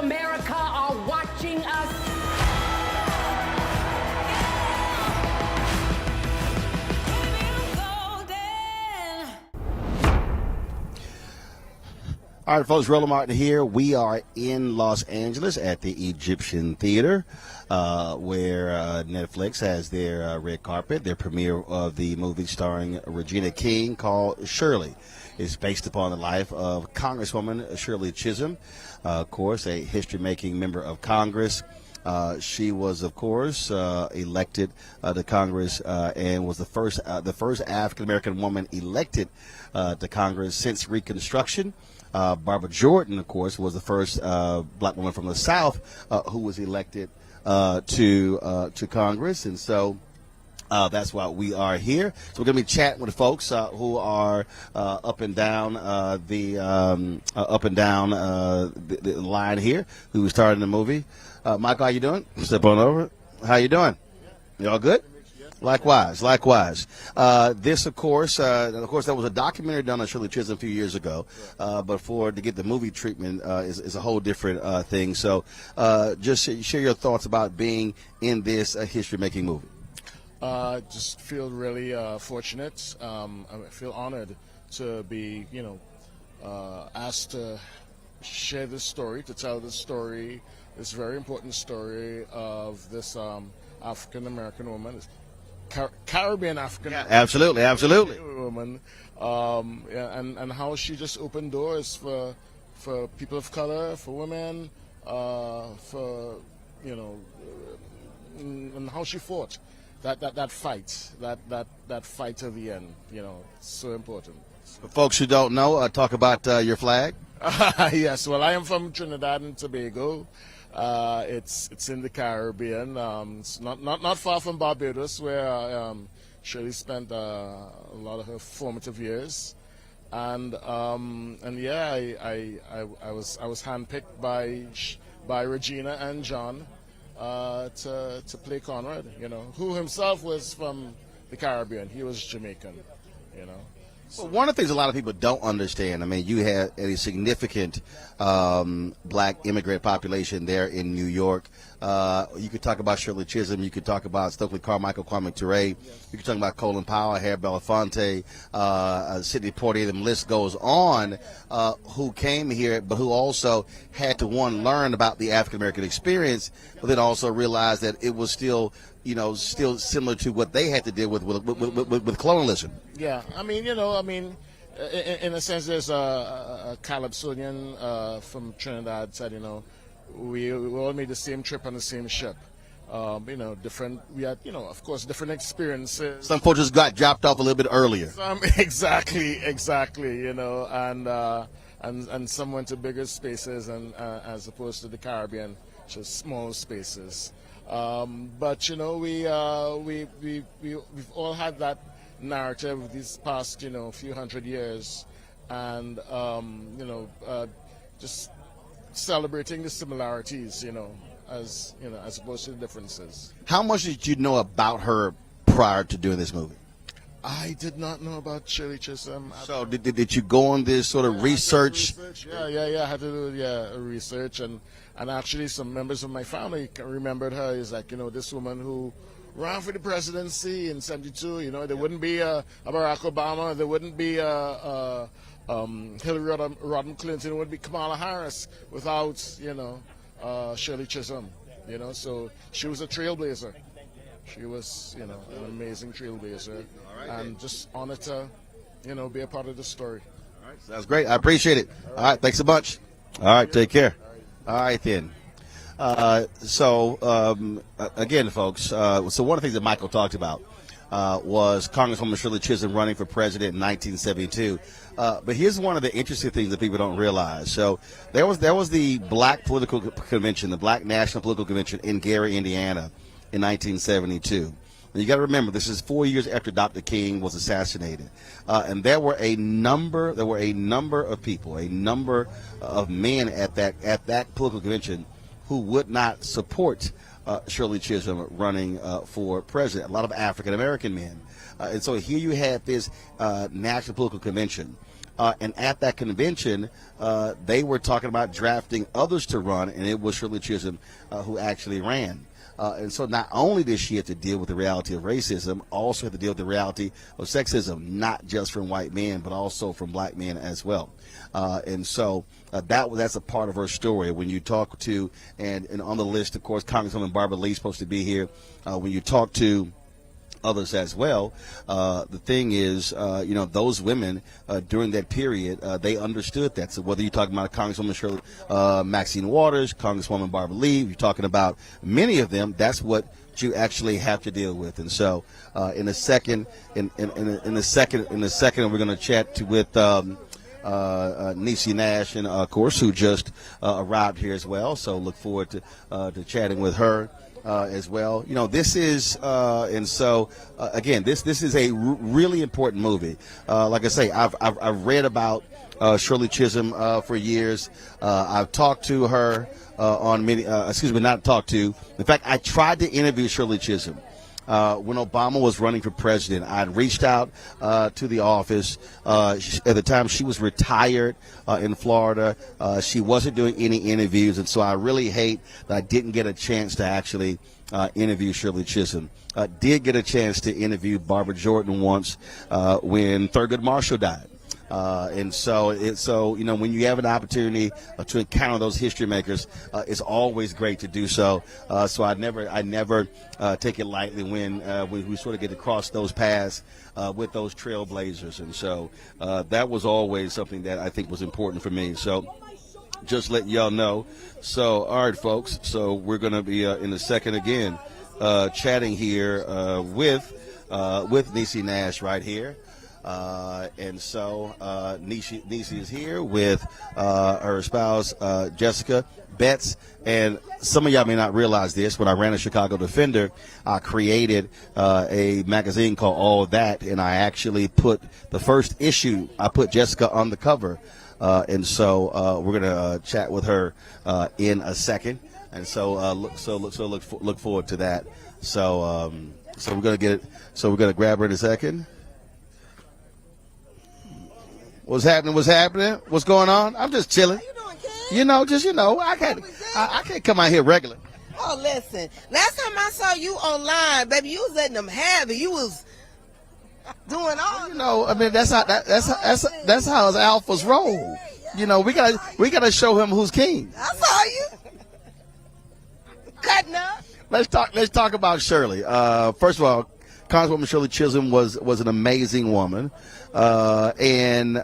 America are watching us. All right, folks, Roland Martin here. We are in Los Angeles at the Egyptian Theater, where Netflix has their red carpet, their premiere of the movie starring Regina King called Shirley. It's based upon the life of Congresswoman Shirley Chisholm, of course, a history-making member of Congress. She was, of course, elected to Congress and was the first African-American woman elected to Congress since Reconstruction. Barbara Jordan, of course, was the first black woman from the South who was elected to Congress, and so that's why we are here. So we're going to be chatting with the folks who are up and down the line here, who started the movie. Michael, how you doing? Step on over. How you doing? You all good? Likewise. This, of course, that was a documentary done on Shirley Chisholm a few years ago, but to get the movie treatment is a whole different thing. So just share your thoughts about being in this history-making movie. Just feel really fortunate. I feel honored to be, asked to share this story, to tell this story, this very important story of this African-American woman. Caribbean African, yeah, absolutely woman, and how she just opened doors for people of color, for women, and how she fought that fight to the end. So important. For folks who don't know, talk about your flag. Yes, well, I am from Trinidad and Tobago. It's in the Caribbean. It's not far from Barbados, where Shirley spent a lot of her formative years, and yeah, I was handpicked by Regina and John to play Conrad. Who himself was from the Caribbean. He was Jamaican. Well, one of the things a lot of people don't understand, I mean, you had a significant black immigrant population there in New York. You could talk about Shirley Chisholm. You could talk about Stokely Carmichael, Kwame Ture. You could talk about Colin Powell, Harry Belafonte, Sidney Poitier. The list goes on, who came here, but who also had to, learn about the African-American experience, but then also realize that it was still similar to what they had to deal with colonialism. Yeah, I mean, in a sense, there's a Calypsonian from Trinidad said, we all made the same trip on the same ship. Different. We had, of course, different experiences. Some folks just got dropped off a little bit earlier. Exactly. And some went to bigger spaces, and as opposed to the Caribbean, just small spaces. But we've all had that narrative these past few hundred years, and just celebrating the similarities as opposed to the differences. How much did you know about her prior to doing this movie? I did not know about Shirley Chisholm. So did you go on this sort of research? Yeah. I had to do research, and actually some members of my family remembered her as this woman who ran for the presidency in '72. There wouldn't be a Barack Obama, there wouldn't be a Hillary Rodham Clinton, there wouldn't be Kamala Harris without Shirley Chisholm. So she was a trailblazer. She was, an amazing trailblazer, and just honored to, be a part of the story. All right, sounds great. I appreciate it. All right, thanks a bunch. All right, take care. All right, then. Again, folks, so one of the things that Michael talked about was Congresswoman Shirley Chisholm running for president in 1972. But here's one of the interesting things that people don't realize. So there was the Black Political Convention, the Black National Political Convention in Gary, Indiana, in 1972. And you got to remember, this is 4 years after Dr. King was assassinated, and there were a number of people, a number of men at that political convention who would not support Shirley Chisholm running for president. A lot of African American men, and so here you had this national political convention And at that convention, they were talking about drafting others to run, and it was Shirley Chisholm who actually ran. And so not only did she have to deal with the reality of racism, also had to deal with the reality of sexism, not just from white men, but also from black men as well. And so that's a part of her story. When you talk to, and on the list, of course, Congresswoman Barbara Lee's supposed to be here. When you talk to others as well, the thing is, those women during that period, they understood that. So whether you're talking about Congresswoman Shirley, Maxine Waters, Congresswoman Barbara Lee, you're talking about many of them, that's what you actually have to deal with. And so in a second, we're going to chat with Niecy Nash, and of course, who just arrived here as well. So look forward to chatting with her as well. This is again, this is a really important movie. Like I say, I've read about Shirley Chisholm for years. I've talked to her on many. Not talked to. In fact, I tried to interview Shirley Chisholm. When Obama was running for president, I'd reached out to the office. At the time, she was retired in Florida. She wasn't doing any interviews, and so I really hate that I didn't get a chance to actually interview Shirley Chisholm. Did get a chance to interview Barbara Jordan once when Thurgood Marshall died. And so when you have an opportunity to encounter those history makers, it's always great to do so. So I never take it lightly when we sort of get to cross those paths with those trailblazers. And so that was always something that I think was important for me. So just letting y'all know. So, all right, folks. So we're going to be in a second again chatting here with Niecy Nash right here. And so Niecy is here with her spouse, Jessica Betts. And some of y'all may not realize this. When I ran a Chicago Defender, I created a magazine called All That, and I actually put the first issue, I put Jessica on the cover. And so we're going to chat with her in a second. And so look forward to that. So we're going to get it. So we're going to grab her in a second. What's happening? What's going on? I'm just chilling. How you doing, Ken? I can't come out here regular. Oh, listen. Last time I saw you online, baby, you was letting them have it. You was doing all. That's how us alphas roll. We gotta show him who's king. I saw you cutting up. Let's talk about Shirley. First of all, Congresswoman Shirley Chisholm was an amazing woman. And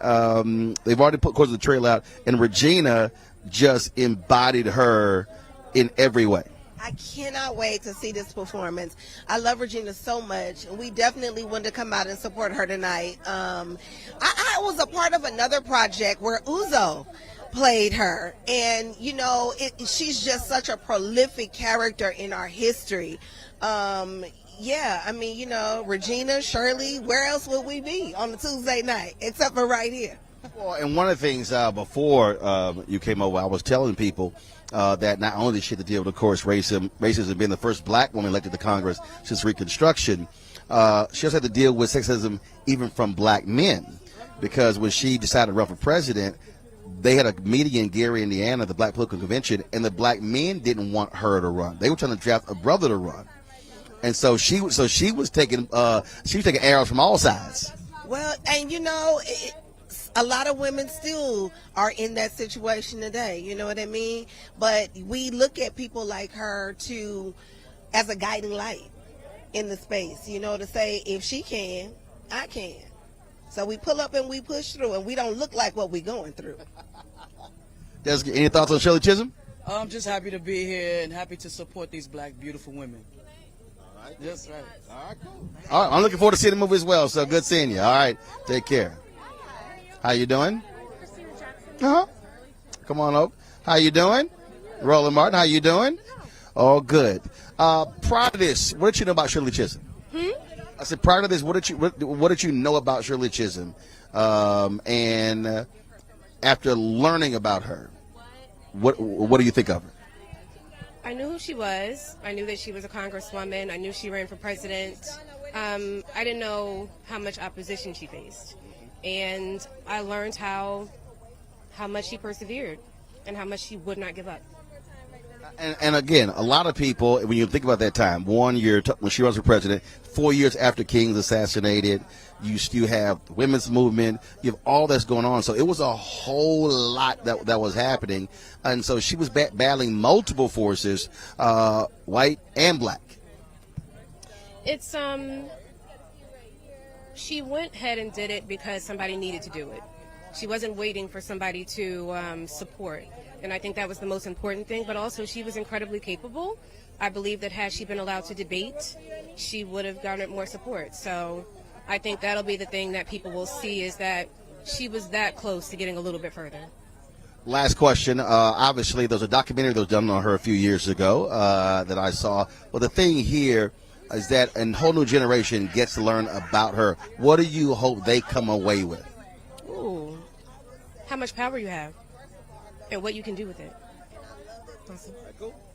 they've already put, of course, the trailer out, and Regina just embodied her in every way. I cannot wait to see this performance. I love Regina so much, and we definitely wanted to come out and support her tonight. I was a part of another project where Uzo played her, and she's just such a prolific character in our history. Yeah, I mean, Regina, Shirley, where else would we be on a Tuesday night except for right here? Well, and one of the things before you came over, I was telling people that not only did she have to deal with, of course, racism being the first black woman elected to Congress since Reconstruction, she also had to deal with sexism even from black men, because when she decided to run for president, they had a meeting in Gary, Indiana, the Black Political Convention, and the black men didn't want her to run. They were trying to draft a brother to run. And so she was taking arrows from all sides. Well, and a lot of women still are in that situation today. You know what I mean? But we look at people like her as a guiding light in the space. To say if she can, I can. So we pull up and we push through, and we don't look like what we're going through. Jessica, any thoughts on Shirley Chisholm? I'm just happy to be here and happy to support these black, beautiful women. That's right. All right, cool. All right, I'm looking forward to seeing the movie as well. So good seeing you. All right, take care. How you doing? Come on up. How you doing? Roland Martin, how you doing? Oh, good. Prior to this, what did you know about Shirley Chisholm? I said prior to this, what did you know about Shirley Chisholm? And after learning about her, what do you think of her? I knew who she was. I knew that she was a congresswoman. I knew she ran for president. I didn't know how much opposition she faced. and I learned how much she persevered and how much she would not give up. And again, a lot of people, when you think about that time, 1 year when she was for president, 4 years after King's assassinated, you still have the women's movement, you have all that's going on. So it was a whole lot that was happening. And so she was battling multiple forces, white and black. It's, she went ahead and did it because somebody needed to do it. She wasn't waiting for somebody to support. And I think that was the most important thing. But also, she was incredibly capable. I believe that had she been allowed to debate, she would have garnered more support. So I think that'll be the thing that people will see, is that she was that close to getting a little bit further. Last question. Obviously, there was a documentary that was done on her a few years ago that I saw. But the thing here is that a whole new generation gets to learn about her. What do you hope they come away with? Ooh, how much power you have and what you can do with it. Awesome.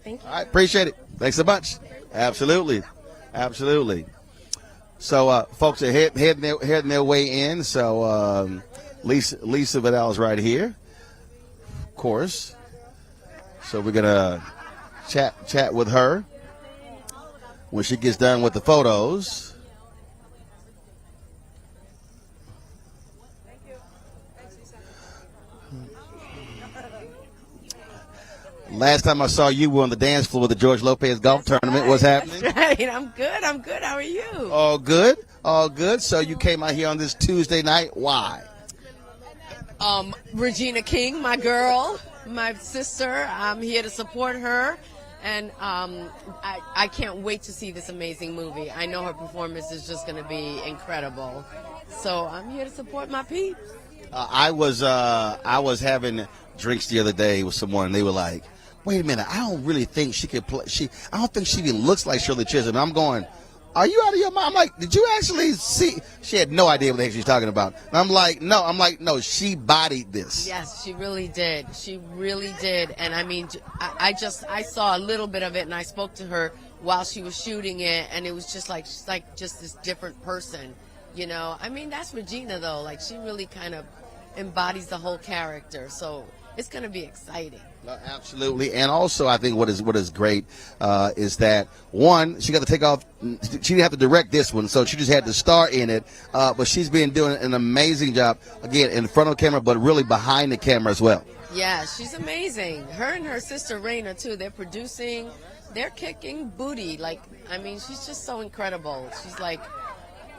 Thank you. All right, appreciate it. Thanks so much. Absolutely. Absolutely. So, folks are heading their way in. So, Lisa Vidal's right here, of course. So we're going to chat with her when she gets done with the photos. Last time I saw you were on the dance floor with the George Lopez golf tournament. What's happening? That's right. I'm good. How are you? All good. All good. So you came out here on this Tuesday night. Why? Regina King, my girl, my sister. I'm here to support her. And I can't wait to see this amazing movie. I know her performance is just going to be incredible. So I'm here to support my peeps. I was having drinks the other day with someone, and they were like, wait a minute, I don't really think she could play. I don't think she even looks like Shirley Chisholm. And I'm going, are you out of your mind? I'm like, did you actually see? She had no idea what the heck she's talking about. And I'm like, no, she bodied this. Yes, she really did. She really did. And I mean, I saw a little bit of it, and I spoke to her while she was shooting it, and it was just like, she's like just this different person, you know? I mean, that's Regina, though. Like, she really kind of embodies the whole character. So it's going to be exciting. Absolutely. And also, I think what is great is that, one, she got to take off. She didn't have to direct this one, so she just had to star in it. But she's been doing an amazing job, again, in front of the camera, but really behind the camera as well. Yeah, she's amazing. Her and her sister Raina, too, they're producing. They're kicking booty. Like, I mean, she's just so incredible. She's, like,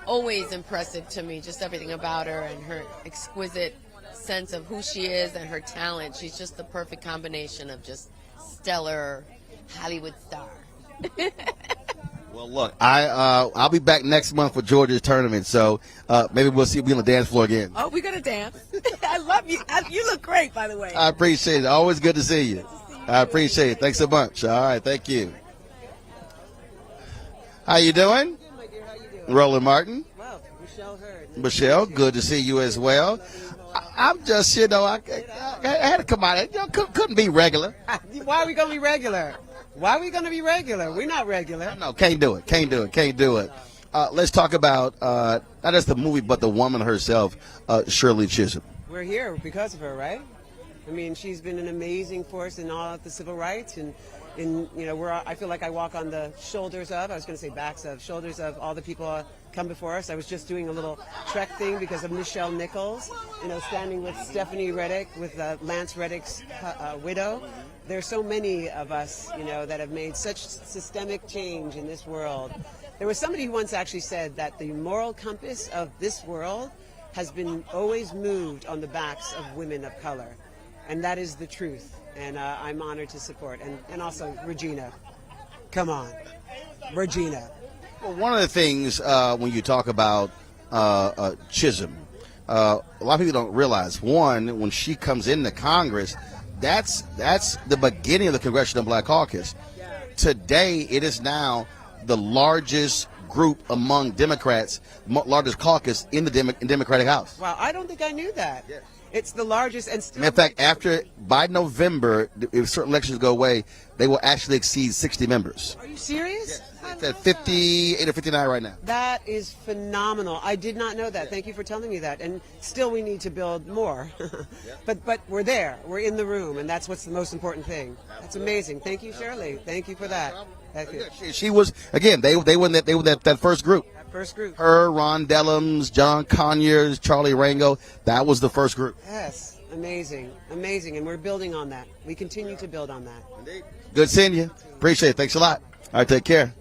always impressive to me, just everything about her and her exquisite sense of who she is and her talent. She's just the perfect combination of just stellar Hollywood star. Well, look, I'll be back next month for Georgia's tournament, so maybe we'll see you on the dance floor again. Oh, we're going to dance. I love you. You look great, by the way. I appreciate it. Always good to see you. I appreciate it. Thanks so much. All right, thank you. How you doing? Good, my dear. How you doing? Roland Martin. Wow, Michelle Hurd. Michelle, good to see you as well. I'm just, I had to come out. Couldn't be regular. Why are we going to be regular? Why are we going to be regular? We're not regular. No, can't do it. Let's talk about not just the movie, but the woman herself, Shirley Chisholm. We're here because of her, right? I mean, she's been an amazing force in all of the civil rights, and I feel like I walk on the shoulders of, I was going to say backs of, shoulders of all the people come before us. I was just doing a little trek thing because of Nichelle Nichols, standing with Stephanie Reddick, with Lance Reddick's widow. There's so many of us, that have made such systemic change in this world. There was somebody who once actually said that the moral compass of this world has been always moved on the backs of women of color. And that is the truth. And I'm honored to support. And also Regina. Come on. Regina. Well, one of the things when you talk about Chisholm, a lot of people don't realize, one, when she comes into Congress, that's the beginning of the Congressional Black Caucus. Today, it is now the largest group among Democrats, largest caucus in the Democratic House. Wow, I don't think I knew that. Yes. It's the largest and still. Matter of fact, by November, if certain elections go away, they will actually exceed 60 members. Are you serious? It's at 58 or 59 right now. That is phenomenal. I did not know that. Thank you for telling me that. And still, we need to build more. But we're there. We're in the room, and that's what's the most important thing. That's amazing. Thank you, Shirley. Thank you for that. She was, again, they were that first group. First group. Her, Ron Dellums, John Conyers, Charlie Rango. That was the first group. Yes. Amazing. Amazing. And we're building on that. We continue to build on that. Indeed. Good seeing you. Appreciate it. Thanks a lot. All right, take care.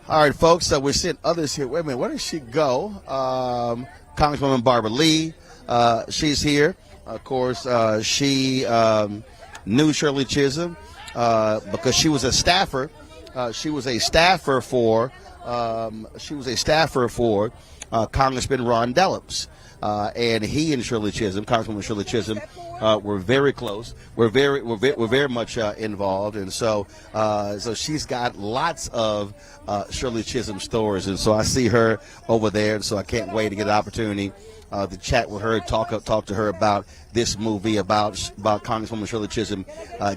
All right, folks, we're seeing others here. Wait a minute, where did she go? Congresswoman Barbara Lee, she's here. Of course, she knew Shirley Chisholm because she was a staffer. She was a staffer for Congressman Ron Dellums. And he and Shirley Chisholm, Congresswoman Shirley Chisholm, were very close. We're very much involved, and so she's got lots of Shirley Chisholm stories, and so I see her over there, and so I can't wait to get an opportunity to chat with her, talk to her about this movie, about Congresswoman Shirley Chisholm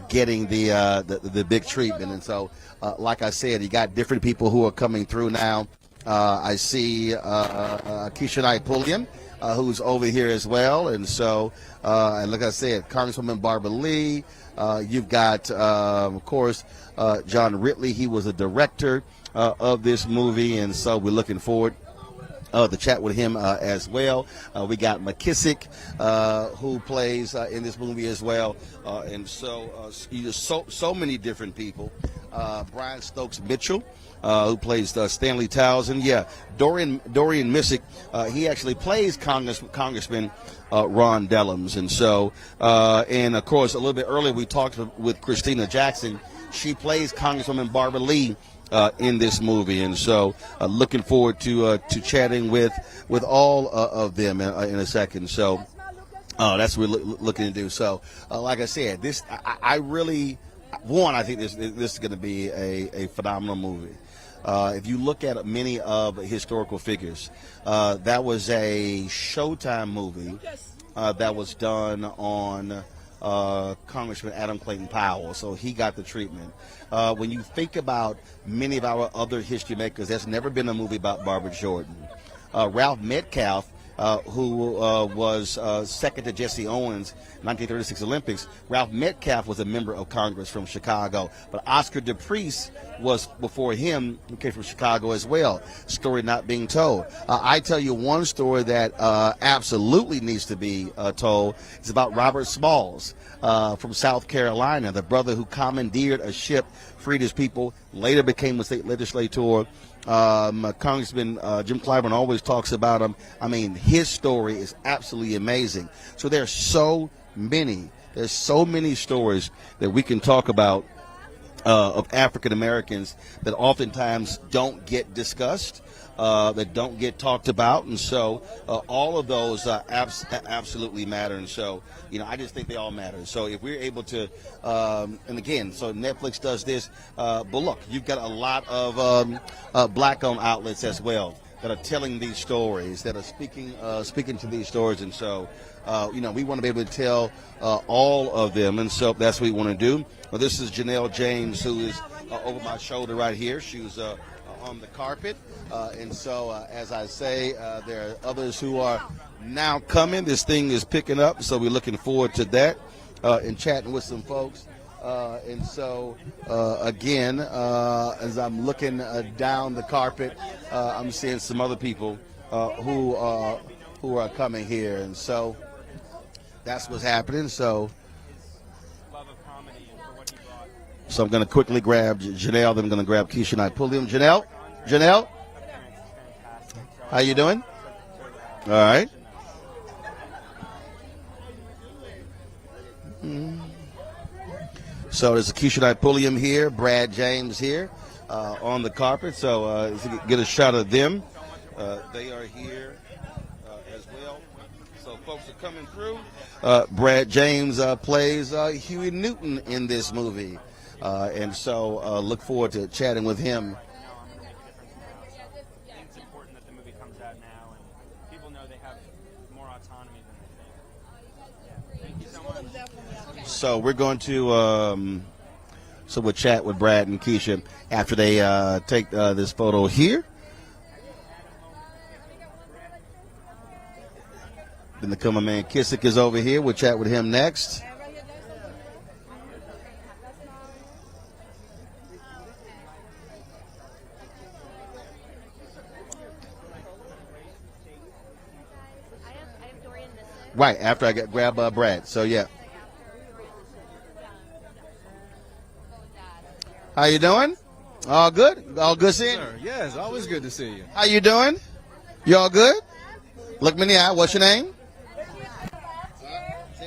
getting the big treatment, and so like I said, you got different people who are coming through now. I see Keisha Knight Pulliam, who's over here as well. And so, and like I said, Congresswoman Barbara Lee. You've got, of course, John Ridley. He was a director of this movie. And so we're looking forward to chat with him as well. We got McKissick, who plays in this movie as well. And so, so many different people. Brian Stokes Mitchell, who plays Stanley Townsend. Yeah, Dorian Missick, he actually plays Congressman Ron Dellums. And so, and of course, a little bit earlier we talked with Christina Jackson. She plays Congresswoman Barbara Lee in this movie. And so, looking forward to chatting with all of them in a second. So, that's what we're looking to do. So, like I said, this I really. I think this is going to be a phenomenal movie. If you look at many of the historical figures, that was a Showtime movie that was done on Congressman Adam Clayton Powell, so he got the treatment. When you think about many of our other history makers, there's never been a movie about Barbara Jordan. Ralph Metcalf, who was second to Jesse Owens, 1936 Olympics. Ralph Metcalf was a member of Congress from Chicago, but Oscar DePriest was before him, who came from Chicago as well. Story not being told. I tell you one story that absolutely needs to be told. It's about Robert Smalls from South Carolina, the brother who commandeered a ship, freed his people, later became a state legislator. Congressman Jim Clyburn always talks about him. I mean, his story is absolutely amazing. So there's so many stories that we can talk about of African Americans that oftentimes don't get discussed, that don't get talked about, and so all of those absolutely matter. And so, I just think they all matter. So if we're able to, and again, so Netflix does this, but look, you've got a lot of black-owned outlets as well that are telling these stories, that are speaking to these stories, and so. We want to be able to tell all of them, and so that's what we want to do. Well, this is Janelle James, who is over my shoulder right here. She was on the carpet, and so as I say, there are others who are now coming. This thing is picking up, so we're looking forward to that and chatting with some folks. And so, again, as I'm looking down the carpet, I'm seeing some other people who are coming here, and so. That's what's happening. So I'm going to quickly grab Janelle. Then I'm going to grab Keisha Knight Pulliam. Janelle, how you doing? All right. So there's a Keisha Knight Pulliam here, Brad James here on the carpet. So if you get a shot of them, they are here as well. So folks are coming through. Brad James plays Huey Newton in this movie, and so look forward to chatting with him. It's important that the movie comes out now, and people know they have more autonomy than they think. So we're going to so we'll chat with Brad and Keisha after they take this photo here. Then the cameraman Kissick is over here. We'll chat with him next. Right, after I grab Brad. So, yeah. How you doing? All good? All good seeing you? Yes, always good to see you. How you doing? You all good? Look me in the eye. What's your name?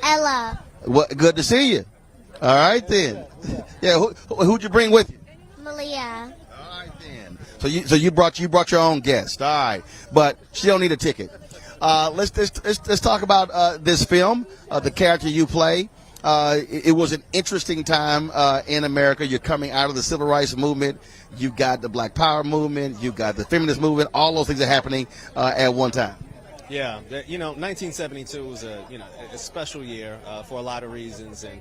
Ella. What? Good to see you. All right, then. Yeah, who'd you bring with you? Malia. All right, then. So you brought your own guest. All right. But she don't need a ticket. Let's talk about this film, the character you play. It was an interesting time in America. You're coming out of the civil rights movement. You've got the Black Power movement. You've got the feminist movement. All those things are happening at one time. Yeah, 1972 was a special year for a lot of reasons, and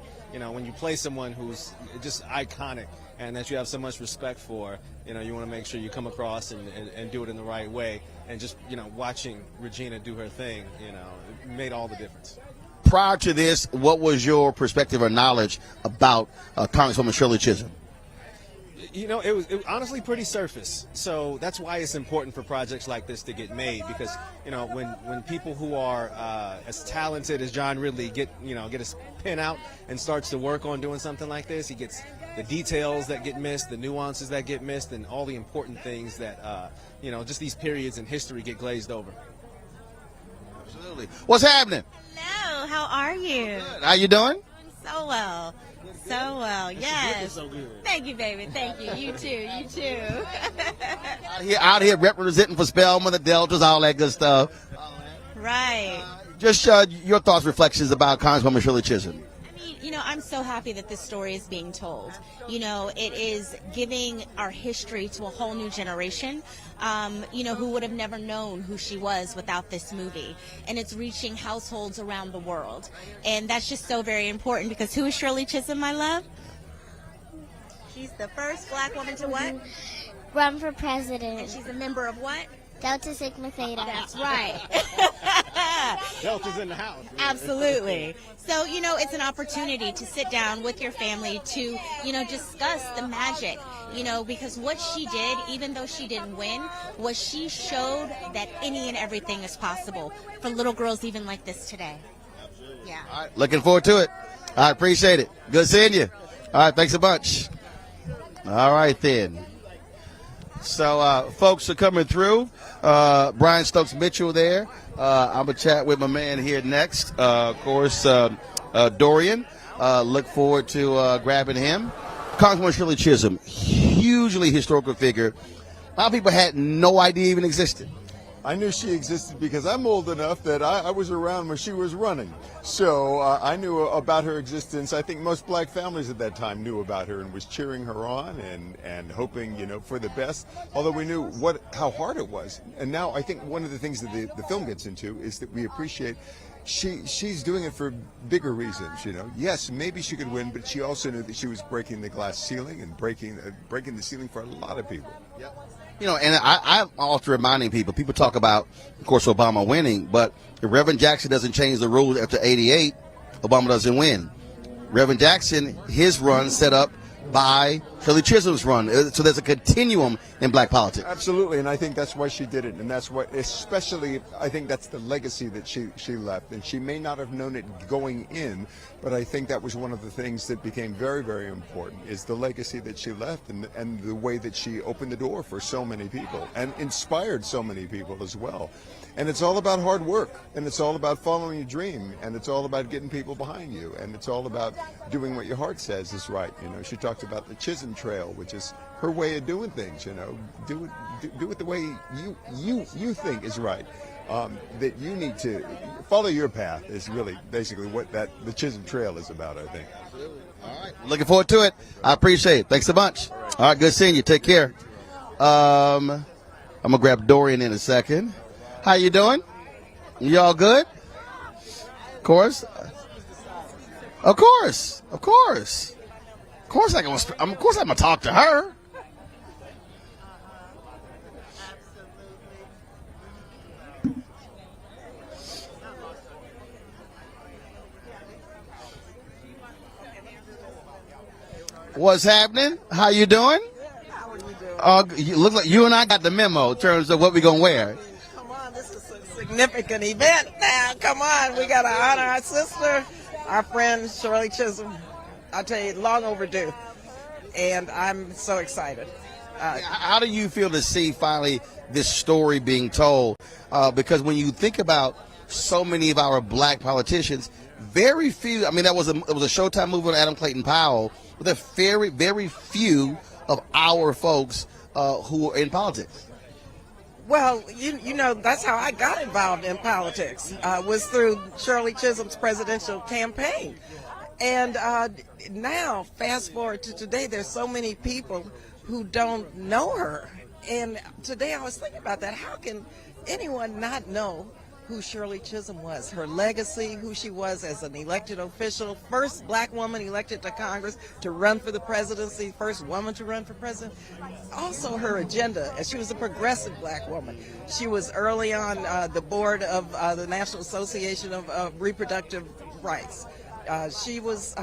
when you play someone who's just iconic and that you have so much respect for, you want to make sure you come across and do it in the right way. And just watching Regina do her thing, it made all the difference. Prior to this, what was your perspective or knowledge about Congresswoman Shirley Chisholm? It was honestly pretty surface. So that's why it's important for projects like this to get made, because when people who are as talented as John Ridley get his pen out and starts to work on doing something like this, he gets the details that get missed, the nuances that get missed, and all the important things that just these periods in history get glazed over. Absolutely. What's happening? Hello, how are you? Good. How you doing? So well. So well, yes. So good. Thank you, baby. Thank you. You too. You too. out here representing for Spelman, the Deltas, all that good stuff. Right. Just your thoughts, reflections about Congresswoman Shirley Chisholm. I'm so happy that this story is being told. It is giving our history to a whole new generation, who would have never known who she was without this movie. And it's reaching households around the world. And that's just so very important, because who is Shirley Chisholm, my love? She's the first black woman to what? Run for president. And she's a member of what? Delta Sigma Theta. That's right. Delta's in the house. Absolutely. So, it's an opportunity to sit down with your family to, discuss the magic, because what she did, even though she didn't win, was she showed that any and everything is possible for little girls even like this today. Yeah. All right, looking forward to it. I appreciate it. Good seeing you. All right, thanks a bunch. All right, then. So, folks are coming through. Brian Stokes Mitchell there. I'm going to chat with my man here next. Of course, Dorian. Look forward to grabbing him. Congresswoman Shirley Chisholm, hugely historical figure. A lot of people had no idea even existed. I knew she existed because I'm old enough that I was around when she was running. So I knew about her existence. I think most black families at that time knew about her and was cheering her on and hoping, for the best. Although we knew how hard it was. And now I think one of the things that the film gets into is that we appreciate she's doing it for bigger reasons, Yes, maybe she could win, but she also knew that she was breaking the glass ceiling and breaking the ceiling for a lot of people. Yep. And I'm also reminding people talk about, of course, Obama winning, but if Reverend Jackson doesn't change the rules after 88, Obama doesn't win. Reverend Jackson, his run set up by Shirley Chisholm's run. So there's a continuum in black politics. Absolutely, and I think that's why she did it, and that's what, especially, I think that's the legacy that she left. And she may not have known it going in, but I think that was one of the things that became very, very important, is the legacy that she left and the way that she opened the door for so many people and inspired so many people as well. And it's all about hard work, and it's all about following your dream, and it's all about getting people behind you, and it's all about doing what your heart says is right. She talked about the Chisholm Trail, which is her way of doing things. Do it the way you think is right. That you need to follow your path is really basically what the Chisholm Trail is about, I think. Absolutely. All right, looking forward to it. I appreciate it. Thanks so much. All right, good seeing you. Take care. I'm gonna grab Dorian in a second. How you doing? You all good? Of course. Of course. Of course. Of course I'm gonna talk to her. What's happening? How you doing? How are you doing? You look like you and I got the memo in terms of what we're gonna wear. Come on, this is a significant event now. Come on, we got to honor our sister, our friend Shirley Chisholm. I tell you, long overdue, and I'm so excited. How do you feel to see finally this story being told? Because when you think about so many of our black politicians, very few. I mean, it was a Showtime movie with Adam Clayton Powell. But there are very, very few of our folks who are in politics. Well, you know, that's how I got involved in politics, was through Shirley Chisholm's presidential campaign. And now, fast forward to today, there's so many people who don't know her. And today I was thinking about that. How can anyone not know who Shirley Chisholm was, her legacy, who she was as an elected official, first black woman elected to Congress to run for the presidency, first woman to run for president. Also her agenda, as she was a progressive black woman. She was early on the board of the National Association of Reproductive Rights. She was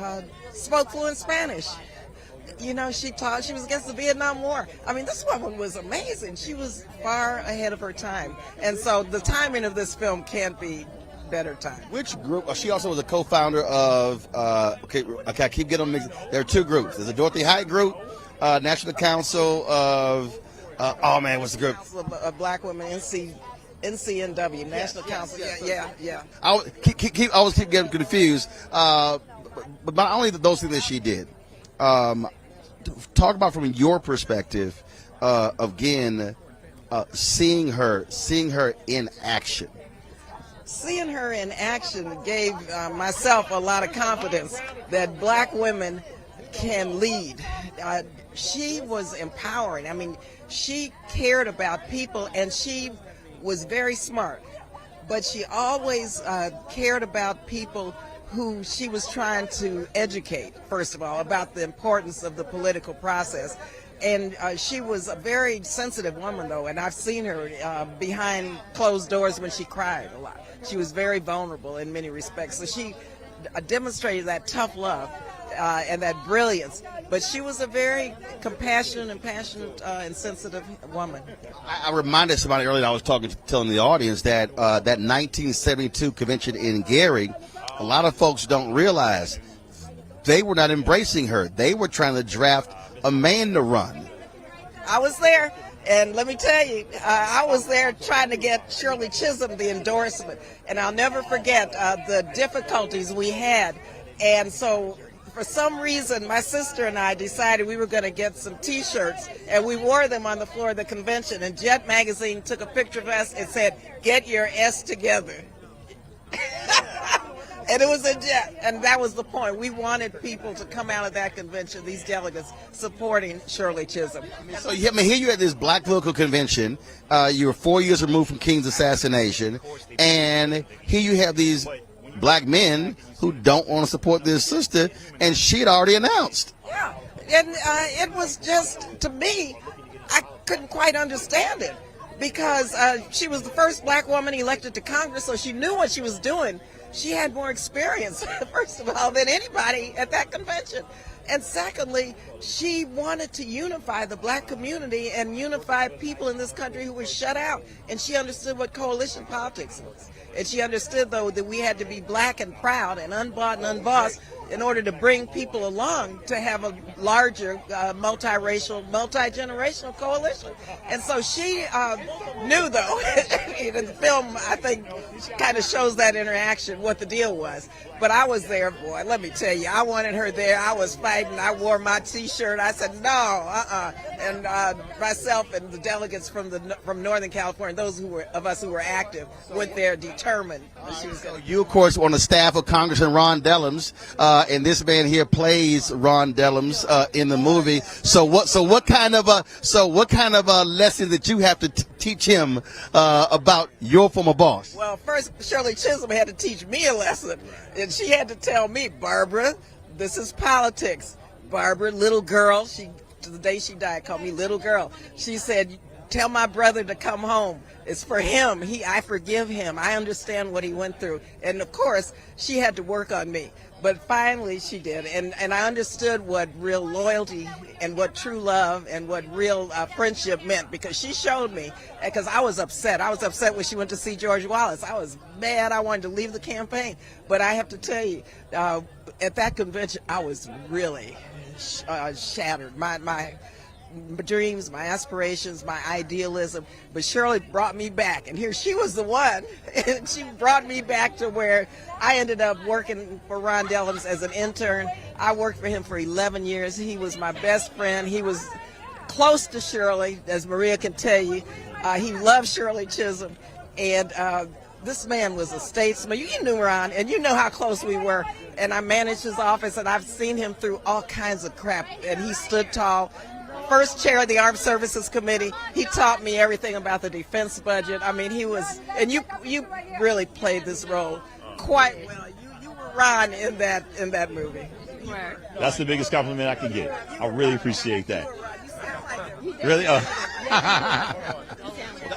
spoke fluent Spanish. You know, she was against the Vietnam War. I mean, this woman was amazing. She was far ahead of her time. And so the timing of this film can't be better time. Which group? She also was a co-founder of, okay, I keep getting them mixed. There are two groups. There's a Dorothy Height group, National Council of, what's the group? Council of Black Women, NCNW, National Council. Yeah. I always keep getting confused. But not only those things that she did. Talk about from your perspective, again, seeing her in action. Seeing her in action gave myself a lot of confidence that black women can lead. She was empowering. I mean, she cared about people, and she was very smart, but she always cared about people who she was trying to educate, first of all, about the importance of the political process. And she was a very sensitive woman, though, and I've seen her behind closed doors when she cried a lot. She was very vulnerable in many respects. So she demonstrated that tough love and that brilliance. But she was a very compassionate and passionate and sensitive woman. I reminded somebody earlier, I was telling the audience that that 1972 convention in Gary, a lot of folks don't realize they were not embracing her. They were trying to draft a man to run. I was there, and let me tell you, I was there trying to get Shirley Chisholm the endorsement, and I'll never forget the difficulties we had. And so for some reason, my sister and I decided we were going to get some T-shirts, and we wore them on the floor of the convention, and Jet Magazine took a picture of us and said, "Get your S together." And it was a jet, and that was the point. We wanted people to come out of that convention, these delegates, supporting Shirley Chisholm. So here you at this black political convention. You were 4 years removed from King's assassination, and here you have these black men who don't want to support their sister, and she had already announced. Yeah, and it was just, to me, I couldn't quite understand it, because she was the first black woman elected to Congress, so she knew what she was doing. She had more experience, first of all, than anybody at that convention. And secondly, she wanted to unify the black community and unify people in this country who were shut out. And she understood what coalition politics was. And she understood, though, that we had to be black and proud and unbought and unbossed in order to bring people along to have a larger multiracial, multi-generational coalition. And so she knew, though, in the film, I think, kind of shows that interaction, what the deal was. But I was there, boy, let me tell you, I wanted her there. I was fighting. I wore my T-shirt. I said, no, And myself and the delegates from Northern California, those of us who were active, went there determined that she was going to. You, of course, on the staff of Congressman Ron Dellums. and this man here plays Ron Dellums in the movie. So what kind of lesson that you have to teach him about your former boss? Well, first, Shirley Chisholm had to teach me a lesson, and she had to tell me, Barbara, this is politics. Barbara, little girl, to the day she died, called me little girl. She said, tell my brother to come home. It's for him. I forgive him. I understand what he went through. And of course, she had to work on me. But finally she did. And I understood what real loyalty and what true love and what real friendship meant, because she showed me, because I was upset. I was upset when she went to see George Wallace. I was mad. I wanted to leave the campaign. But I have to tell you, at that convention, I was really shattered. My dreams, my aspirations, my idealism, but Shirley brought me back, and here she was the one, and she brought me back to where I ended up working for Ron Dellums as an intern. I worked for him for 11 years. He was my best friend. He was close to Shirley, as Maria can tell you. He loved Shirley Chisholm, and this man was a statesman. You knew Ron, and you know how close we were, and I managed his office, and I've seen him through all kinds of crap, and he stood tall. First chair of the Armed Services Committee. He taught me everything about the defense budget. I mean, he was, and you really played this role quite well. You were Ron in that movie. Right. That's the biggest compliment I can get. I really appreciate that. Really?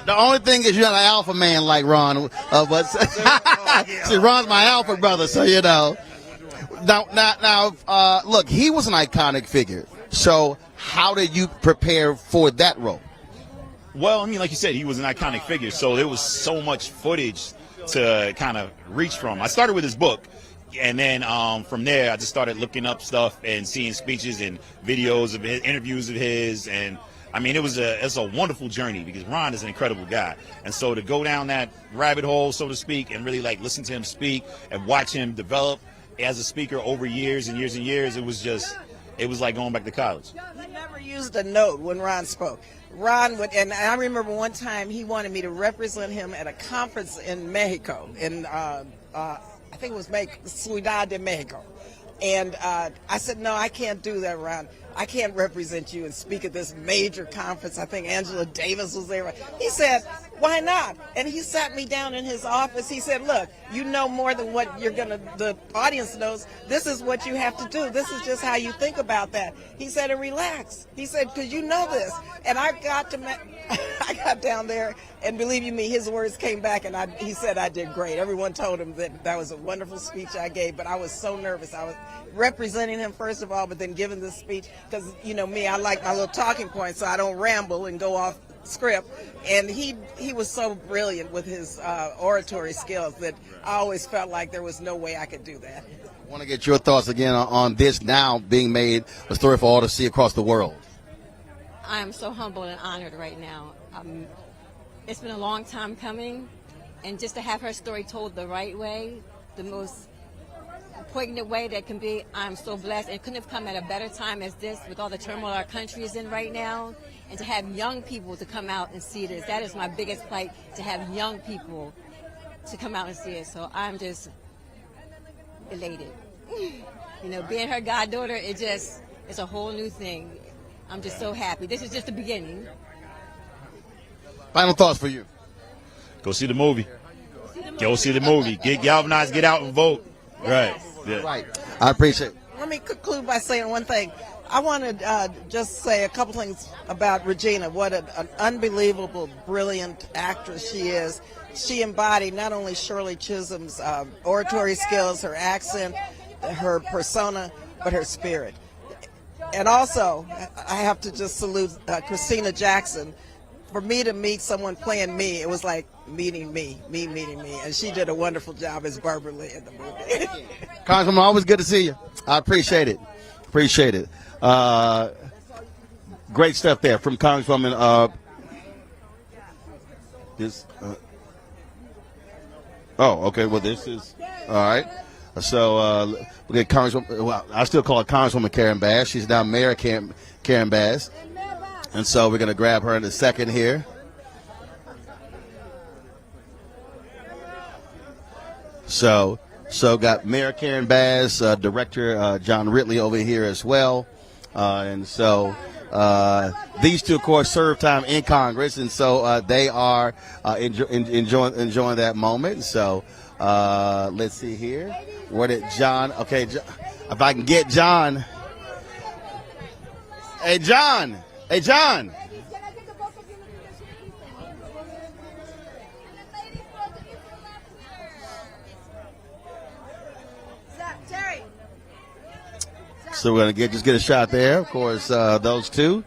The only thing is you're not an alpha man like Ron. But see, Ron's my alpha brother, so you know. Now, look, he was an iconic figure. So how did you prepare for that role? Well, I mean, like you said, he was an iconic figure, so there was so much footage to kind of reach from. I started with his book, and then from there, I just started looking up stuff and seeing speeches and videos of his, interviews of his, and I mean, it's a wonderful journey, because Ron is an incredible guy, and so to go down that rabbit hole, so to speak, and really like listen to him speak and watch him develop as a speaker over years and years and years, it was like going back to college. He never used a note when Ron spoke. Ron would, and I remember one time he wanted me to represent him at a conference in Mexico, in I think it was Ciudad de Mexico. And I said, no, I can't do that, Ron. I can't represent you and speak at this major conference. I think Angela Davis was there. He said, why not? And he sat me down in his office. He said, look, you know more than what the audience knows. This is what you have to do. This is just how you think about that. He said, and relax. He said, because you know this. And I got down there, and believe you me, his words came back, and he said I did great. Everyone told him that was a wonderful speech I gave, but I was so nervous. I was representing him, first of all, but then giving this speech, because, you know me, I like my little talking points so I don't ramble and go off script. And he was so brilliant with his oratory skills that I always felt like there was no way I could do that. I want to get your thoughts again on this now being made a story for all to see across the world. I'm so humbled and honored right now. It's been a long time coming, and just to have her story told the right way, the most poignant way that can be, I'm so blessed. And couldn't have come at a better time as this, with all the turmoil our country is in right now, and to have young people to come out and see this. That is my biggest plight, to have young people to come out and see it. So I'm just elated. You know, being her goddaughter, it's a whole new thing. I'm just so happy. This is just the beginning. Final thoughts for you. Go see the movie. Go see the movie. Get galvanized, get out and vote. Right. Yeah. Right. I appreciate it. Let me conclude by saying one thing. I want to just say a couple things about Regina. What an unbelievable, brilliant actress she is. She embodied not only Shirley Chisholm's oratory skills, her accent, her persona, but her spirit. And also, I have to just salute Christina Jackson. For me to meet someone playing me, it was like meeting me meeting me. And she did a wonderful job as Barbara Lee in the movie. Congresswoman, always good to see you. I appreciate it. Appreciate it. Great stuff there from Congresswoman. Okay. Well, this is all right. So we get Congresswoman. Well, I still call her Congresswoman Karen Bass. She's now Mayor Karen Bass, and so we're going to grab her in a second here. So So got Mayor Karen Bass, Director John Ridley over here as well. And so these two, of course, serve time in Congress, and so they are enjoying that moment. So let's see here. Where did John? Okay, if I can get John. Hey, John. Hey, John. So we're gonna just get a shot there. Of course, those two.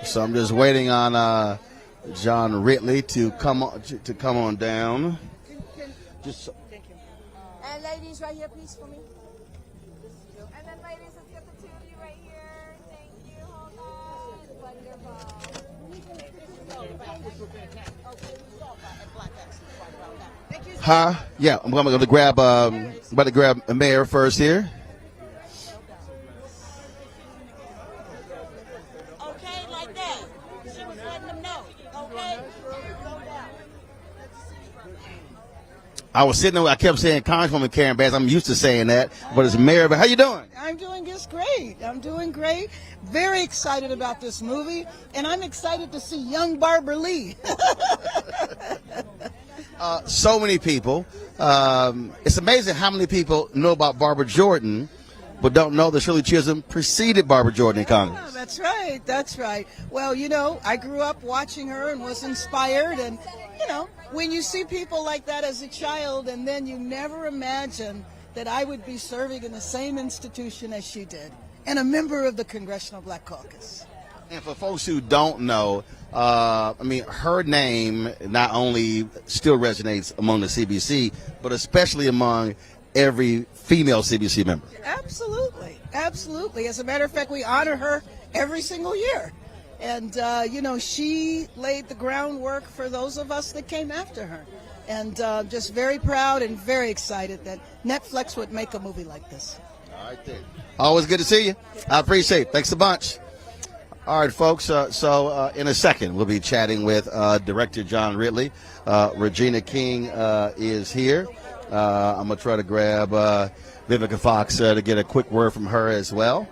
So I'm just waiting on John Ridley to come on down. Just. And ladies, right here, please, for me. And then ladies, let's get the two of you right here. Thank you. Hold on. Wonderful. Huh? Yeah, I'm going to grab. About to grab Mayor first here. Okay, like that. She was letting them know. Okay. I was sitting there. I kept saying Congresswoman Karen Bass. I'm used to saying that, but it's Mayor. But how you doing? I'm doing just great. I'm doing great. Very excited about this movie, and I'm excited to see young Barbara Lee. So many people. It's amazing how many people know about Barbara Jordan, but don't know that Shirley Chisholm preceded Barbara Jordan in Congress. Yeah, that's right. That's right. Well, you know, I grew up watching her and was inspired, and you know, when you see people like that as a child, and then you never imagine that I would be serving in the same institution as she did, and a member of the Congressional Black Caucus. And for folks who don't know, I mean, her name not only still resonates among the CBC, but especially among every female CBC member. Absolutely. Absolutely. As a matter of fact, we honor her every single year. And, you know, she laid the groundwork for those of us that came after her. And just very proud and very excited that Netflix would make a movie like this. All right, then. Always good to see you. I appreciate it. Thanks a bunch. All right, folks. So in a second, we'll be chatting with Director John Ridley. Regina King is here. I'm going to try to grab Vivica Fox to get a quick word from her as well.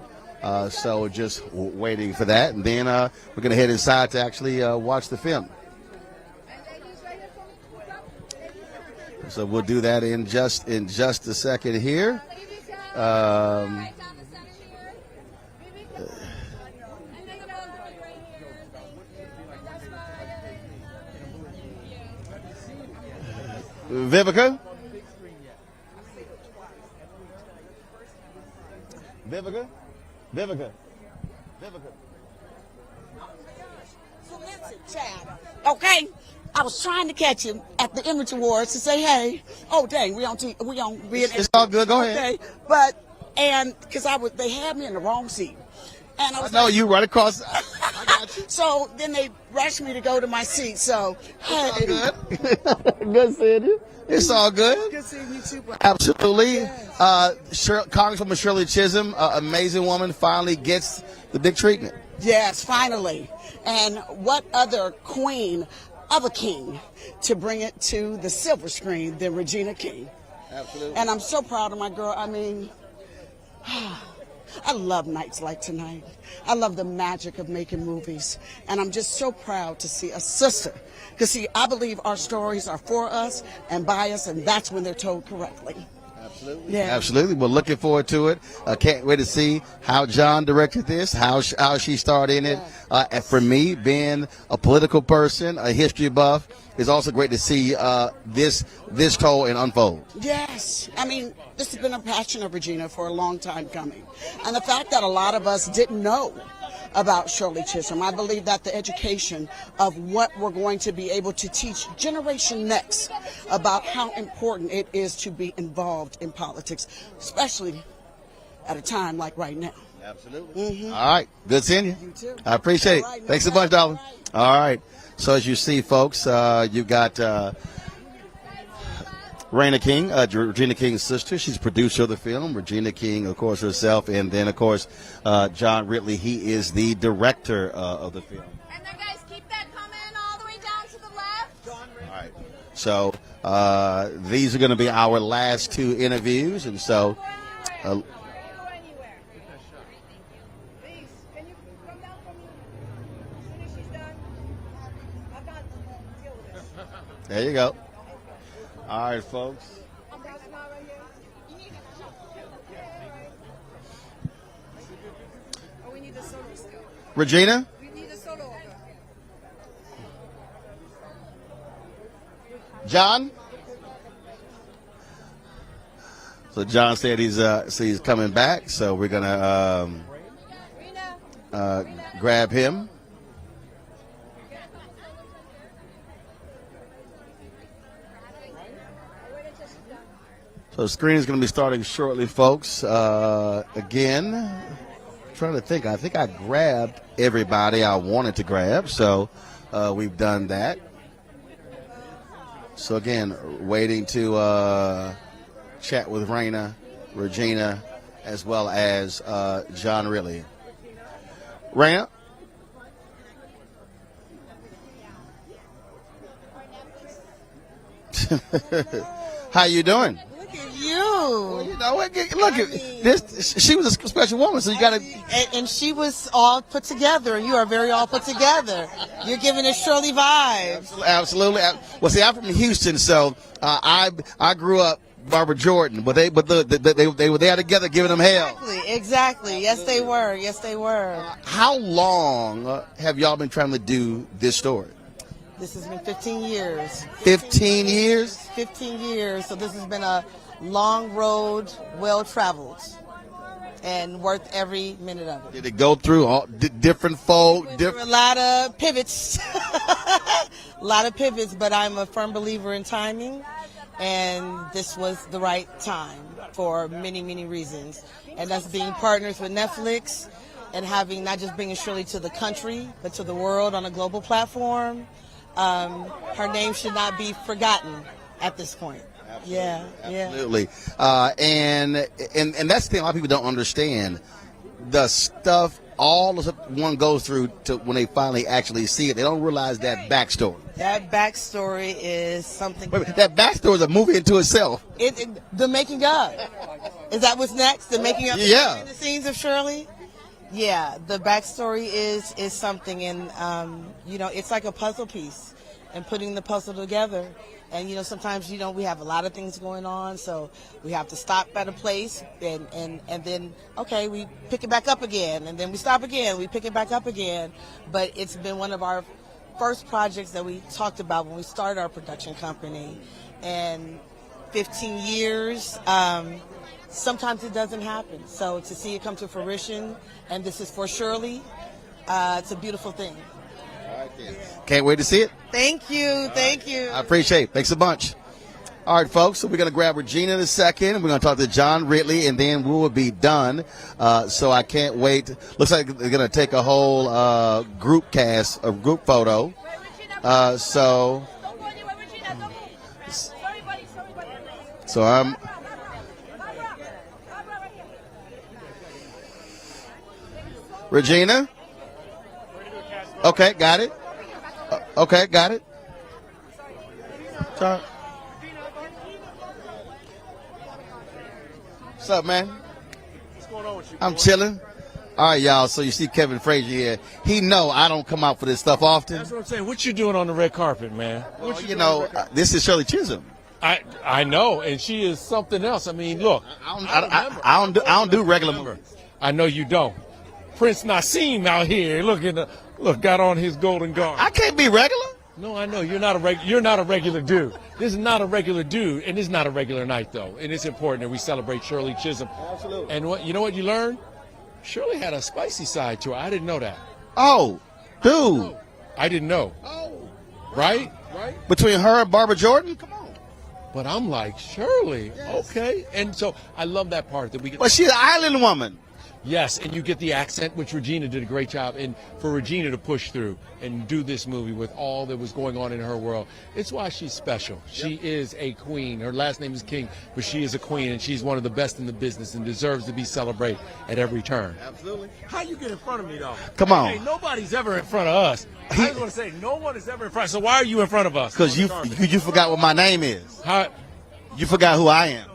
So just waiting for that. And then we're going to head inside to actually watch the film. So we'll do that in just a second here. Vivica? Vivica? Vivica? Vivica? Okay, I was trying to catch him at the Image Awards to say, hey, oh dang, we on. It's all good. Go ahead. Okay, but because they had me in the wrong seat, and I was no, like, you right across. So then they rushed me to go to my seat. So hey, good. Good seeing you. It's all good. Good seeing you too. Absolutely. Yes. Congresswoman Shirley Chisholm, amazing woman, finally gets the big treatment. Yes, finally. And what other queen of a king to bring it to the silver screen than Regina King? Absolutely. And I'm so proud of my girl. I mean, I love nights like tonight. I love the magic of making movies. And I'm just so proud to see a sister. Because, see, I believe our stories are for us and by us, and that's when they're told correctly. Absolutely. Yeah. Absolutely. We're looking forward to it. Can't wait to see how John directed this, how she started in it. And for me, being a political person, a history buff, it's also great to see this told and unfold. Yes. I mean, this has been a passion of Regina for a long time coming. And the fact that a lot of us didn't know about Shirley Chisholm, I believe that the education of what we're going to be able to teach generation next about how important it is to be involved in politics, especially at a time like right now. Absolutely. Mm-hmm. All right. Good seeing you. You too. I appreciate it. Right, Thanks a bunch, darling. All right. So as you see, folks, you've got Regina King, Regina King's sister. She's producer of the film. Regina King, of course, herself. And then, of course, John Ridley. He is the director of the film. And then, guys, keep that coming all the way down to the left. All right. So these are going to be our last two interviews. And so... there you go. All right, folks. Regina? John? So John said he's coming back, so we're gonna grab him. So the screen is going to be starting shortly, folks. Again, trying to think. I think I grabbed everybody I wanted to grab, so we've done that. So again, waiting to chat with Regina, as well as John Ridley. Raina? How you doing? You. Well, you know, look at this. She was a special woman, so you got to. And she was all put together, and you are very all put together. You're giving us Shirley vibes. Absolutely. Well, see, I'm from Houston, so I grew up Barbara Jordan, but they were there together, giving them hell. Exactly. Yes, they were. Yes, they were. How long have y'all been trying to do this story? This has been 15 years. 15 years? 15 years. So this has been a long road, well traveled, and worth every minute of it. Did it go through all different folk? A lot of pivots. A lot of pivots, but I'm a firm believer in timing, and this was the right time for many, many reasons. And that's being partners with Netflix and having not just bringing Shirley to the country, but to the world on a global platform. Her name should not be forgotten at this point. Absolutely. And that's the thing a lot of people don't understand. The stuff all the stuff one goes through to when they finally actually see it, they don't realize that backstory. That backstory is something. That backstory is a movie into itself. The making of. Is that what's next? The making of Yeah. the scenes of Shirley? Yeah, the backstory is something, and it's like a puzzle piece, and putting the puzzle together. And sometimes we have a lot of things going on, so we have to stop at a place, and then we pick it back up again, and then we stop again, we pick it back up again. But it's been one of our first projects that we talked about when we started our production company, and 15 years. Sometimes it doesn't happen. So to see it come to fruition, and this is for Shirley, it's a beautiful thing. Can't wait to see it. Thank you. Thank you. I appreciate it. Thanks a bunch. All right, folks, so we're going to grab Regina in a second. We're going to talk to John Ridley, and then we will be done. So I can't wait. Looks like they're going to take a whole group photo. So I'm... Regina? Okay, got it. Okay, got it. Sorry. What's up, man? What's going on with you? I'm chilling. All right, y'all. So you see Kevin Frazier here. He know I don't come out for this stuff often. That's what I'm saying. What you doing on the red carpet, man? This is Shirley Chisholm. I know, and she is something else. I mean, look. I don't do regular movies. I know you don't. Prince Nassim out here, look, got on his golden guard. I can't be regular. No, I know you're not a regular dude. This is not a regular dude, and it's not a regular night though. And it's important that we celebrate Shirley Chisholm. Absolutely. And you know what you learned? Shirley had a spicy side to her. I didn't know that. Oh, dude. I didn't know. Oh. Right? Between her and Barbara Jordan? Come on. But I'm like, Shirley, okay. And so I love that part that we get. But she's an island woman. Yes, and you get the accent, which Regina did a great job. And for Regina to push through and do this movie with all that was going on in her world, it's why she's special. She is a queen. Her last name is King, but she is a queen, and she's one of the best in the business and deserves to be celebrated at every turn. Absolutely. How you get in front of me, though? Come on. Hey, nobody's ever in front of us. I just want to say, no one is ever in front. So why are you in front of us? Because you forgot what my name is. You forgot who I am.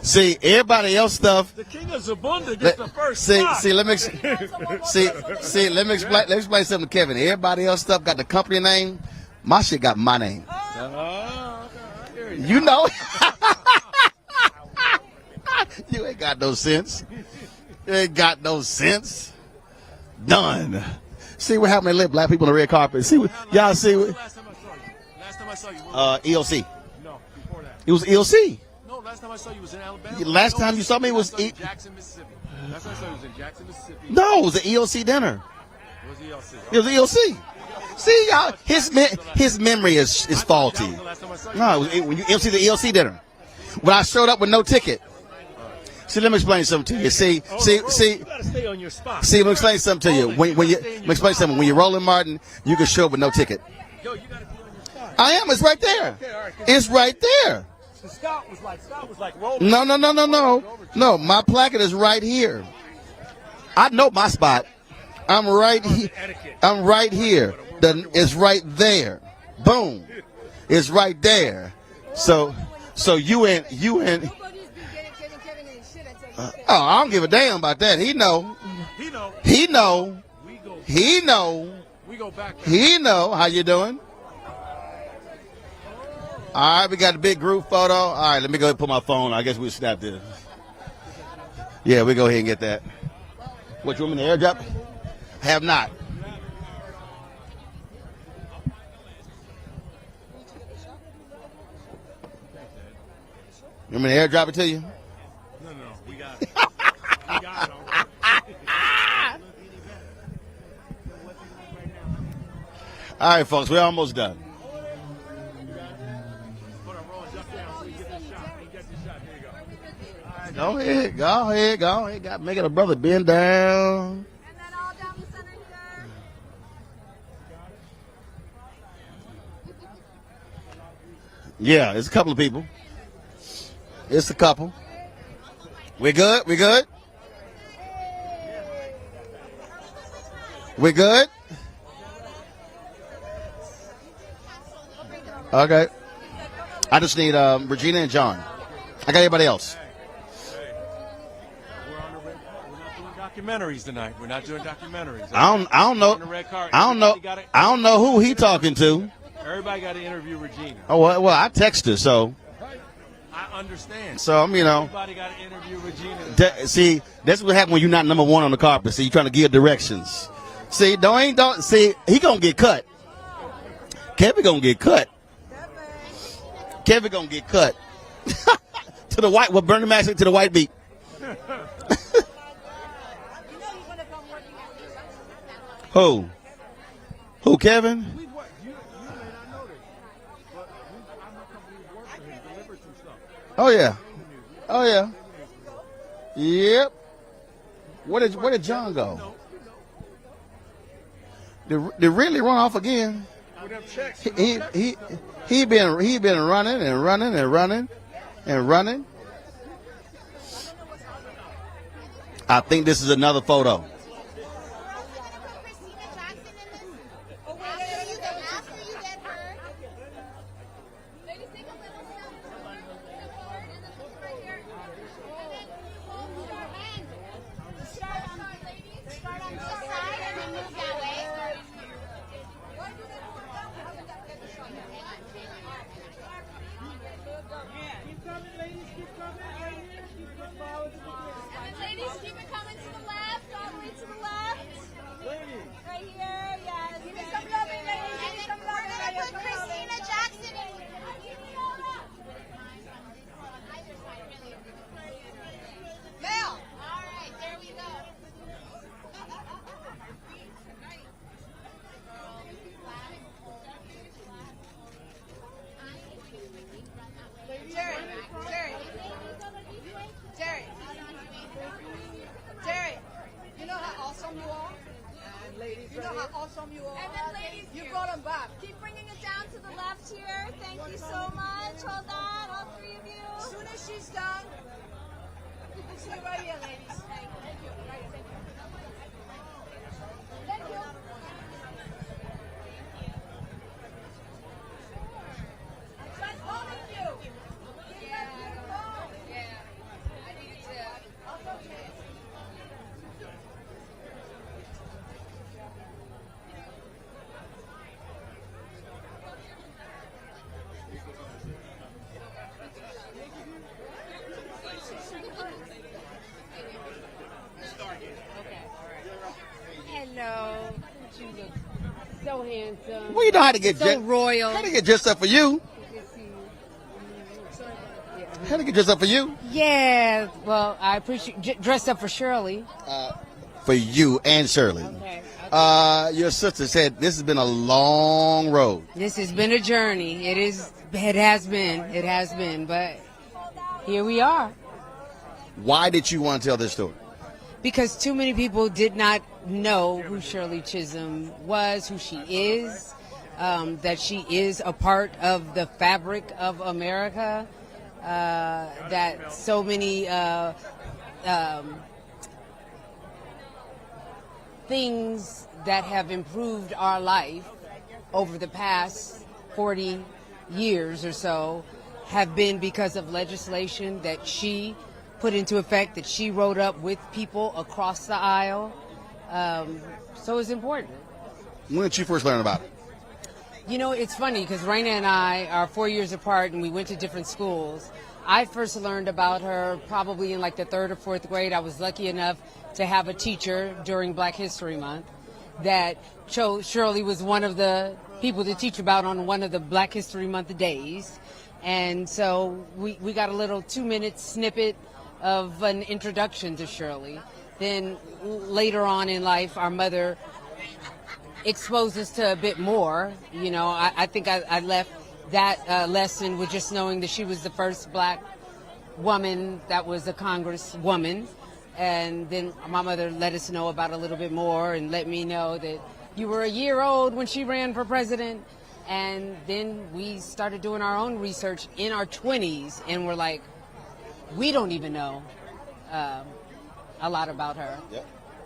See, everybody else stuff. The king of Zabunda gets the first spot. Let me explain something to Kevin. Everybody else stuff got the company name. My shit got my name. You know. You ain't got no sense. You ain't got no sense. Done. See what happened to black people on the red carpet. See what y'all see. Last time I saw you. ELC. No, before that. It was ELC. No, last time I saw you was in Alabama. Last time you saw me was Jackson, Mississippi. Last time I saw you was in Jackson, Mississippi. No, it was an ELC dinner. It was ELC. It was ELC. See, y'all, his memory is faulty. No, when you MC the ELC dinner, when I showed up with no ticket. See, let me explain something to you. See. You gotta stay on your spot. See, let me explain something to you. Let me explain something. When you're Roland Martin, you can show up with no ticket. Yo, you gotta be on your spot. I am. It's right there. Okay, all right. It's right there. Scott was like Roland. No. My placard is right here. I know my spot. I'm right here. I'm right here. It's right there. Boom. It's right there. So you and. I don't give a damn about that. He know. We go back. He know how you doing. All right, we got a big group photo. All right, let me go ahead and put my phone. I guess we'll snap this. Yeah, we go ahead and get that. What, you want me to airdrop? Have not. You want me to airdrop it to you? No, we got it. We got it. All right, folks, we're almost done. Go ahead. Got making a brother bend down. Yeah, it's a couple of people. It's a couple. We good? We good? We good? Okay. I just need Regina and John. I got everybody else. Documentaries tonight. We're not doing documentaries. I don't know who he talking to. Everybody got to interview Regina. Oh well, I text her, so. I understand. So Everybody got to interview Regina. See, that's what happens when you're not number one on the carpet. See, you're trying to give directions. See, don't see. He gonna get cut. Kevin gonna get cut. Kevin gonna get cut. To the white. Well, Bernie Mac said to the white beat. Who? Who, Kevin? Oh yeah. Yep. Where did John go? Did really run off again? He been running and running and running and running. I think this is another photo. here. Thank you so much. Hold on, all three of you. As soon as she's done, you can see right here, ladies. Thank you. Right here. Thank you. Thank you. Just holding you. Yeah. I need to. Okay. Hello. You look so handsome. Well, you know how to get so royal. How to get dressed up for you. How to get dressed up for you. Yeah. Well, I appreciate dressed up for Shirley. For you and Shirley. Okay. Your sister said this has been a long road. This has been a journey. It has been. But here we are. Why did you want to tell this story? Because too many people did not know who Shirley Chisholm was, who she is, that she is a part of the fabric of America, that so many things that have improved our life over the past 40 years or so have been because of legislation that she put into effect, that she wrote up with people across the aisle. So it's important. When did you first learn about it? You know, it's funny because Raina and I are 4 years apart and we went to different schools. I first learned about her probably in like the 3rd or 4th grade. I was lucky enough to have a teacher during Black History Month that chose Shirley was one of the people to teach about on one of the Black History Month days. And so we got a little 2-minute snippet of an introduction to Shirley. Then later on in life, our mother exposed us to a bit more. You know, I think I left that lesson with just knowing that she was the first Black woman that was a congresswoman. And then my mother let us know about a little bit more and let me know that you were a year old when she ran for president. And then we started doing our own research in our 20s and we're like, we don't even know a lot about her. Yep,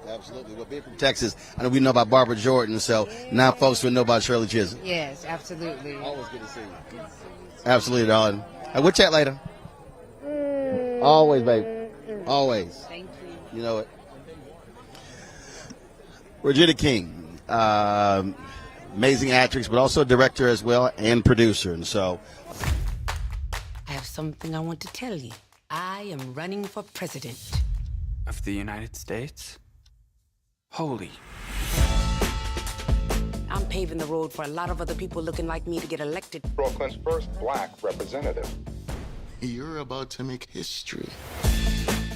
absolutely. Well, being from Texas, I know we know about Barbara Jordan, so now folks will know about Shirley Chisholm. Yes, absolutely. Always good to see you. Absolutely, darling. We'll chat later. Always, baby. Always. Thank you. You know it. Regina King, amazing actress, but also director as well and producer. And so, I have something I want to tell you. I am running for president. Of the United States? Holy. I'm paving the road for a lot of other people looking like me to get elected. Brooklyn's first Black representative. You're about to make history.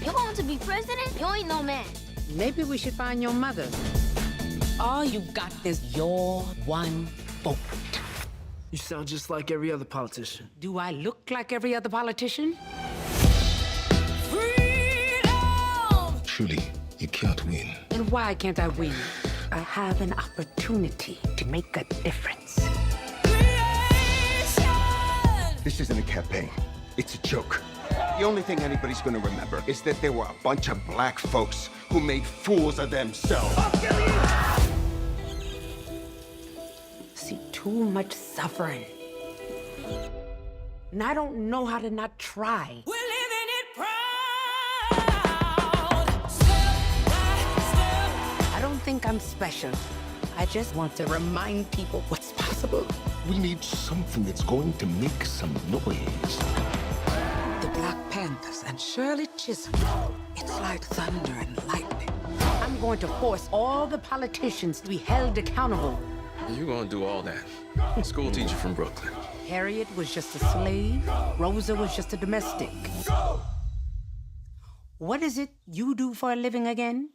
You want to be president? You ain't no man. Maybe we should find your mother. All you got is your one vote. You sound just like every other politician. Do I look like every other politician? Truly, you can't win. And why can't I win? I have an opportunity to make a difference. This isn't a campaign. It's a joke. The only thing anybody's gonna remember is that there were a bunch of Black folks who made fools of themselves. See too much suffering. And I don't know how to not try. We're living it proud. I don't think I'm special. I just want to remind people what's possible. We need something that's going to make some noise. The Black Panthers and Shirley Chisholm. It's like thunder and lightning. I'm going to force all the politicians to be held accountable. You're gonna do all that. School teacher from Brooklyn. Harriet was just a slave. Rosa was just a domestic. What is it you do for a living again?